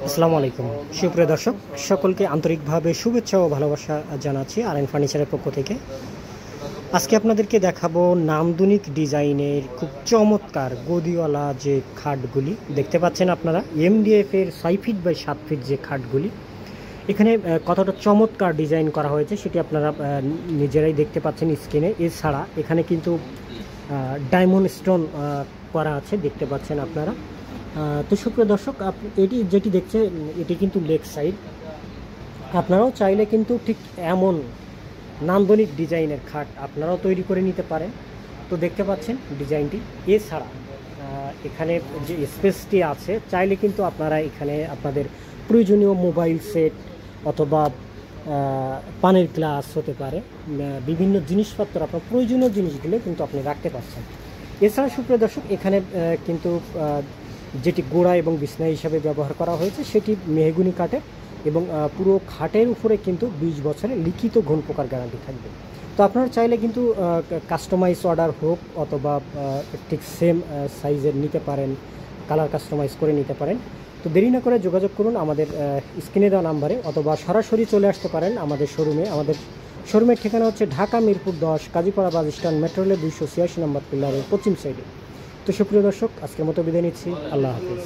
আসসালামু আলাইকুম সুপ্রিয় দর্শক, সকলকে আন্তরিকভাবে শুভেচ্ছা ও ভালোবাসা জানাচ্ছি আরএন ফার্নিচারের পক্ষ থেকে। আজকে আপনাদেরকে দেখাবো নান্দনিক ডিজাইনের খুব চমৎকার গদিওয়ালা যে খাটগুলি দেখতে পাচ্ছেন আপনারা। এমডিএফ এর 6 ফিট বাই 7 ফিট যে খাটগুলি, এখানে কতটা চমৎকার ডিজাইন করা হয়েছে সেটি আপনারা নিজেরাই দেখতে পাচ্ছেন স্ক্রিনে। এছাড়া এখানে কিন্তু ডায়মন্ড স্টোন করা আছে, দেখতে পাচ্ছেন আপনারা। তো সুপ্রিয় দর্শক, এটি যেটি দেখছে এটি কিন্তু লেগ সাইড। আপনারাও চাইলে কিন্তু ঠিক এমন নান্দনিক ডিজাইনের খাট আপনারাও তৈরি করে নিতে পারেন। তো দেখতে পাচ্ছেন ডিজাইনটি। এছাড়া এখানে যে স্পেসটি আছে, চাইলে কিন্তু আপনারা এখানে আপনাদের প্রয়োজনীয় মোবাইল সেট অথবা পানির গ্লাস হতে পারে, বিভিন্ন জিনিসপত্র, আপনার প্রয়োজনীয় জিনিসগুলো কিন্তু আপনি রাখতে পারছেন। এছাড়া সুপ্রিয় দর্শক, এখানে কিন্তু যেটি গোড়া এবং বিছনা হিসাবে ব্যবহার করা হয়েছে সেটি মেহগুনি কাঠের, এবং পুরো খাটের উপরে কিন্তু 20 বছরের লিখিত ঘুণ পোকার গ্যারান্টি থাকবে। তো আপনারা চাইলে কিন্তু কাস্টমাইজ অর্ডার হোক অথবা ঠিক সেম সাইজের নিতে পারেন, কালার কাস্টমাইজ করে নিতে পারেন। তো দেরি না করে যোগাযোগ করুন আমাদের স্ক্রিনে দেওয়া নাম্বারে, অথবা সরাসরি চলে আসতে পারেন আমাদের শোরুমে। আমাদের শোরুমের ঠিকানা হচ্ছে Dhaka Mirpur 10 Kazipara bus stand, metro রেলের 286 নম্বর পিলারের পশ্চিম সাইডে। তো সুপ্রিয় দর্শক, আজকের মতো বিদায় নিচ্ছি। আল্লাহ হাফিজ।